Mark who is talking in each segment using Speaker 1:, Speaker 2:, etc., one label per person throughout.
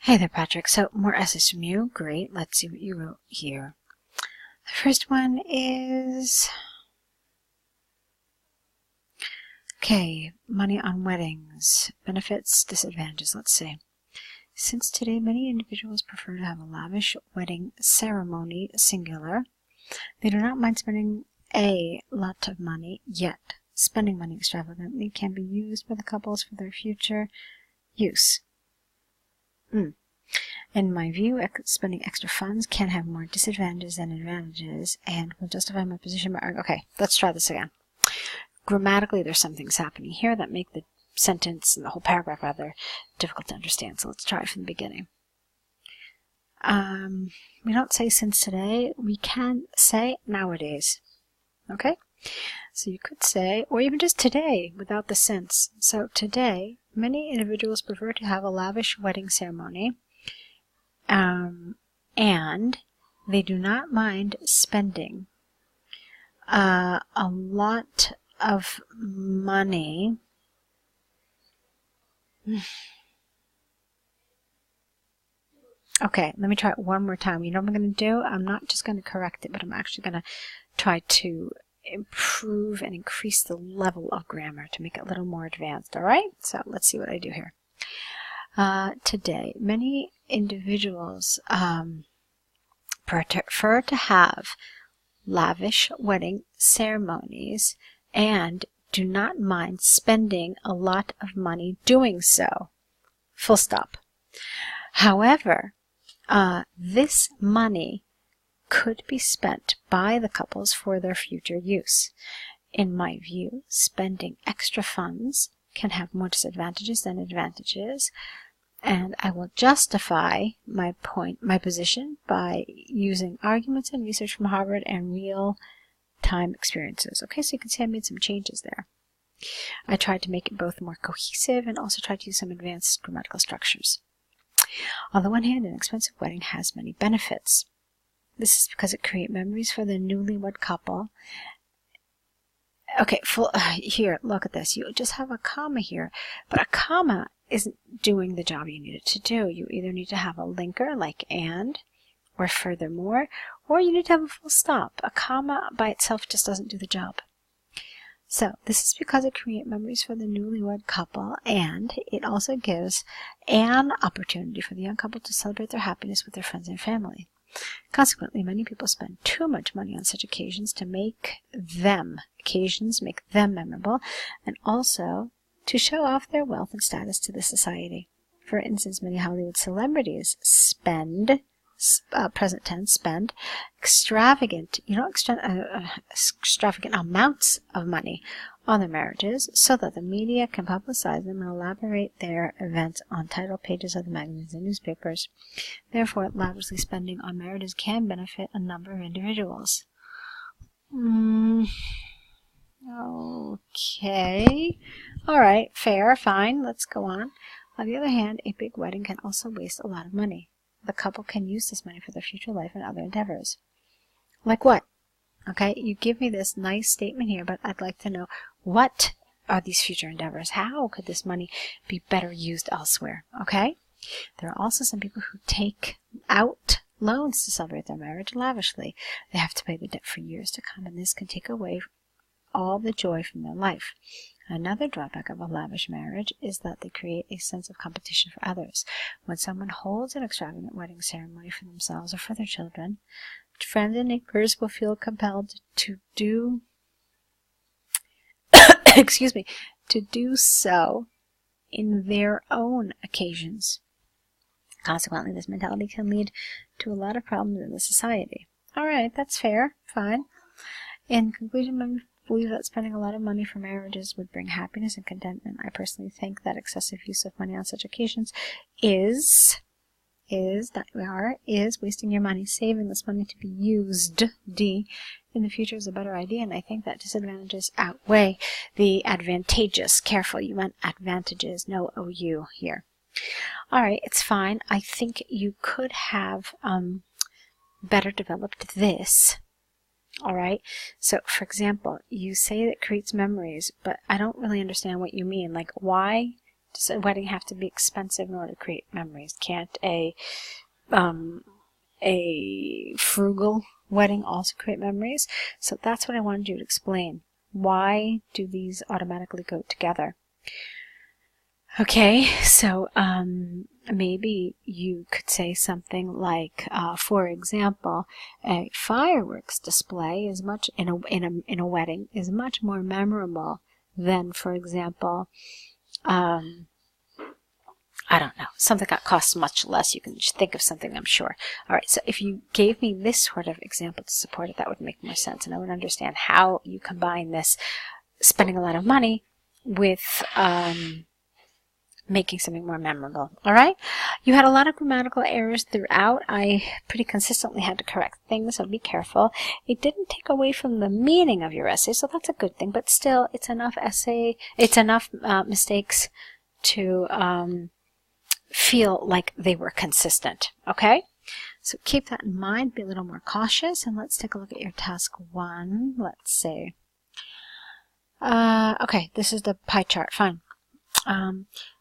Speaker 1: Hey there, Patrick. So, more essays from you. Great. Let's see what you wrote here. The first one is... Okay, money on weddings. Benefits, disadvantages. Let's see. Since today many individuals prefer to have a lavish wedding ceremony, singular, they do not mind spending a lot of money, yet spending money extravagantly can be used by the couples for their future use. In my view, spending extra funds can have more disadvantages than advantages and will justify my position by arguing. Okay, let's try this again. Grammatically, there's some things happening here that make the sentence and the whole paragraph rather difficult to understand. So let's try it from the beginning. We don't say since today. We can say nowadays. Okay? So you could say, or even just today without the since. So today, many individuals prefer to have a lavish wedding ceremony. And they do not mind spending a lot of money. Okay, let me try it one more time. You know what I'm going to do? I'm not just going to correct it, but I'm actually going to try to improve and increase the level of grammar to make it a little more advanced, all right? So let's see what I do here. Today, many individuals prefer to have lavish wedding ceremonies and do not mind spending a lot of money doing so. Full stop. However, this money could be spent by the couples for their future use. In my view, spending extra funds can have more disadvantages than advantages, and I will justify my position by using arguments and research from Harvard and real-time experiences. Okay, so you can see I made some changes there. I tried to make it both more cohesive and also tried to use some advanced grammatical structures. On the one hand, an expensive wedding has many benefits. This is because it creates memories for the newlywed couple. Okay, here, look at this. You just have a comma here, but a comma isn't doing the job you need it to do. You either need to have a linker like and or furthermore, or you need to have a full stop. A comma by itself just doesn't do the job. So this is because it creates memories for the newlywed couple, and it also gives an opportunity for the young couple to celebrate their happiness with their friends and family. Consequently, many people spend too much money on such occasions to make them memorable, and also to show off their wealth and status to the society. For instance, many Hollywood celebrities spend, present tense, spend extravagant amounts of money on their marriages so that the media can publicize them and elaborate their events on title pages of the magazines and newspapers. Therefore, lavishly spending on marriages can benefit a number of individuals. Okay. All right. Fair. Fine. Let's go on. On the other hand, a big wedding can also waste a lot of money. The couple can use this money for their future life and other endeavors. Like what? Okay, you give me this nice statement here, but I'd like to know, what are these future endeavors? How could this money be better used elsewhere? Okay? There are also some people who take out loans to celebrate their marriage lavishly. They have to pay the debt for years to come, and this can take away all the joy from their life. Another drawback of a lavish marriage is that they create a sense of competition for others. When someone holds an extravagant wedding ceremony for themselves or for their children, friends and neighbors will feel compelled to do to do so in their own occasions. Consequently, this mentality can lead to a lot of problems in the society. All right, that's fair. Fine. In conclusion, I believe that spending a lot of money for marriages would bring happiness and contentment. I personally think that excessive use of money on such occasions is wasting your money. Saving this money to be used, in the future is a better idea, and I think that disadvantages outweigh the advantageous. Careful, you meant advantages, no OU here. All right, it's fine. I think you could have better developed this. All right, so for example, you say that it creates memories, but I don't really understand what you mean. Like, why Does a wedding have to be expensive in order to create memories? Can't a frugal wedding also create memories? So that's what I wanted you to explain. Why do these automatically go together? Okay, so maybe you could say something like, for example, a fireworks display is much in a wedding is much more memorable than, for example, I don't know, something that costs much less. You can think of something, I'm sure. All right, so if you gave me this sort of example to support it, that would make more sense, and I would understand how you combine this spending a lot of money with making something more memorable. All right? You had a lot of grammatical errors throughout. I pretty consistently had to correct things, so be careful. It didn't take away from the meaning of your essay, so that's a good thing, but still, it's enough mistakes to feel like they were consistent. Okay? So keep that in mind, be a little more cautious, and let's take a look at your task 1. Let's see. Okay, this is the pie chart. Fine.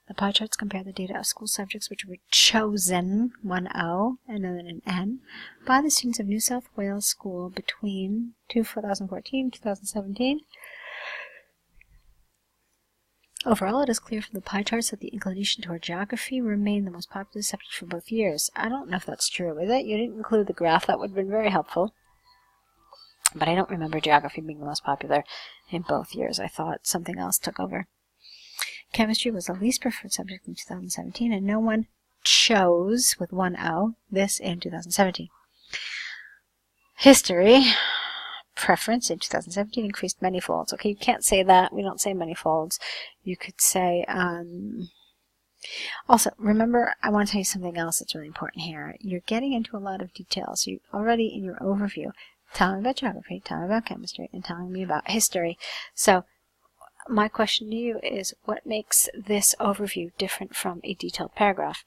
Speaker 1: The pie charts compare the data of school subjects which were chosen, 1O, and then an N, by the students of New South Wales School between 2014 and 2017. Overall, it is clear from the pie charts that the inclination toward geography remained the most popular subject for both years. I don't know if that's true, is it? You didn't include the graph. That would have been very helpful. But I don't remember geography being the most popular in both years. I thought something else took over. Chemistry was the least preferred subject in 2017, and no one chose, with 1O, this in 2017. History preference in 2017 increased many folds. Okay, you can't say that. We don't say many folds. You could say, also, remember, I want to tell you something else that's really important here. You're getting into a lot of details. You already, in your overview, telling me about geography, telling me about chemistry, and telling me about history. So, my question to you is, what makes this overview different from a detailed paragraph?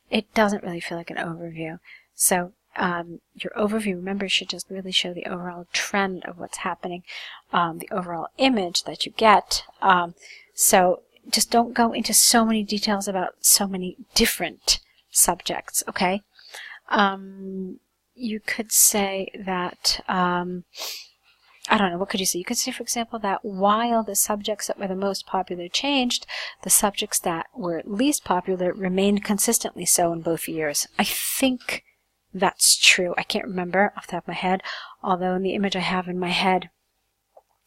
Speaker 1: It doesn't really feel like an overview. So, your overview, remember, should just really show the overall trend of what's happening, the overall image that you get. So just don't go into so many details about so many different subjects, okay? You could say that, I don't know, what could you say? You could say, for example, that while the subjects that were the most popular changed, the subjects that were least popular remained consistently so in both years. I think that's true. I can't remember off the top of my head, although in the image I have in my head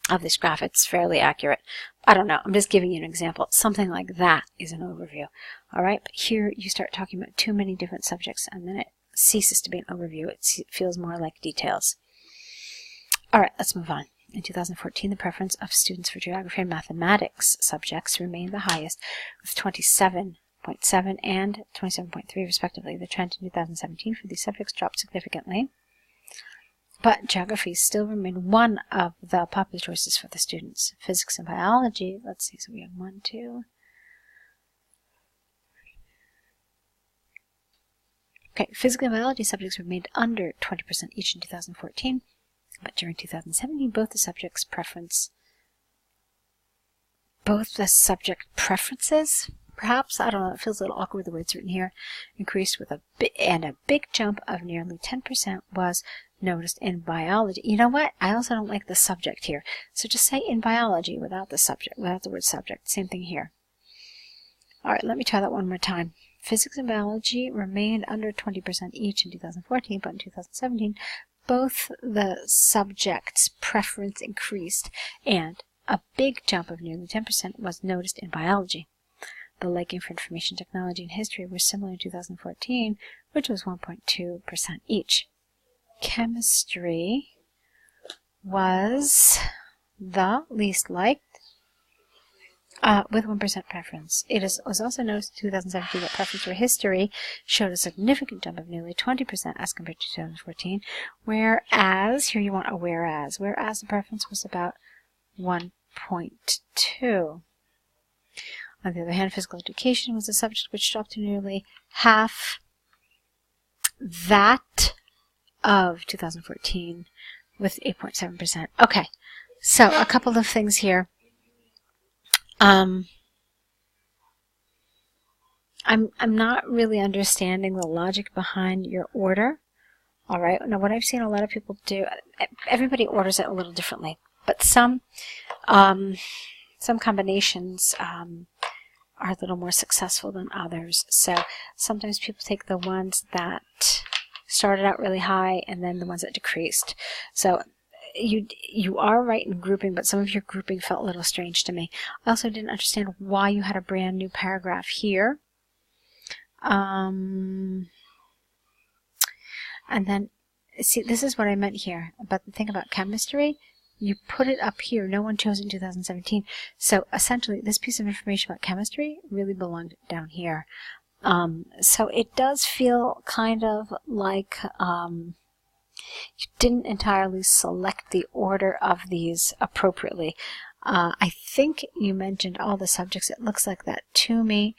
Speaker 1: of this graph, it's fairly accurate. I don't know. I'm just giving you an example. Something like that is an overview. All right? But here you start talking about too many different subjects, and then it ceases to be an overview. It feels more like details. All right, let's move on. In 2014, the preference of students for geography and mathematics subjects remained the highest, with 27.7 and 27.3 respectively. The trend in 2017 for these subjects dropped significantly, but geography still remained one of the popular choices for the students. Physics and biology, let's see, so we have 1, 2. Okay, physics and biology subjects remained under 20% each in 2014, but during 2017, both the subject preferences, perhaps, I don't know, it feels a little awkward the way it's written here, increased with a big jump of nearly 10% was noticed in biology. You know what? I also don't like the subject here. So just say in biology without the subject, without the word subject. Same thing here. All right, let me try that one more time. Physics and biology remained under 20% each in 2014, but in 2017, both the subjects' preference increased, and a big jump of nearly 10% was noticed in biology. The liking for information technology and history were similar in 2014, which was 1.2% each. Chemistry was the least liked, with 1% preference. It was also noticed in 2017 that preference for history showed a significant jump of nearly 20% as compared to 2014, whereas, here you want a whereas the preference was about 1.2. On the other hand, physical education was a subject which dropped to nearly half that of 2014 with 8.7%. Okay, so a couple of things here. I'm not really understanding the logic behind your order. All right. Now, what I've seen a lot of people do, everybody orders it a little differently, but some combinations are a little more successful than others. So sometimes people take the ones that started out really high and then the ones that decreased. So you are right in grouping, but some of your grouping felt a little strange to me. I also didn't understand why you had a brand new paragraph here. And then, see, this is what I meant here about the thing about chemistry. You put it up here. No one chose it in 2017. So essentially, this piece of information about chemistry really belonged down here. So it does feel kind of like you didn't entirely select the order of these appropriately. I think you mentioned all the subjects. It looks like that to me.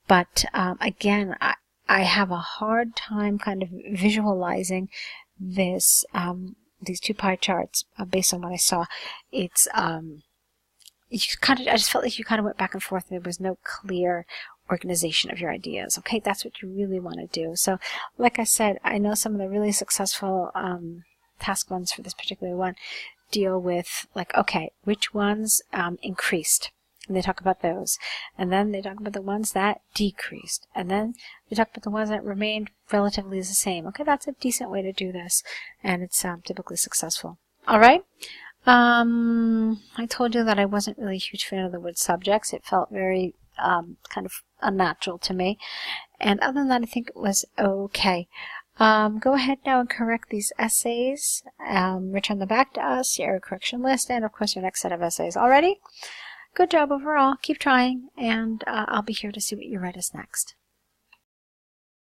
Speaker 1: But again, I have a hard time kind of visualizing this, these two pie charts based on what I saw. It's I just felt like you kind of went back and forth. There was no clear organization of your ideas. Okay, that's what you really want to do. So, like I said, I know some of the really successful task ones for this particular one deal with, like, okay, which ones increased? And they talk about those. And then they talk about the ones that decreased. And then they talk about the ones that remained relatively the same. Okay, that's a decent way to do this. And it's typically successful. All right. I told you that I wasn't really a huge fan of the word subjects. It felt very kind of unnatural to me. And other than that, I think it was okay. Go ahead now and correct these essays. Return them back to us, your error correction list, and of course your next set of essays. Already? Good job overall. Keep trying, and I'll be here to see what you write us next.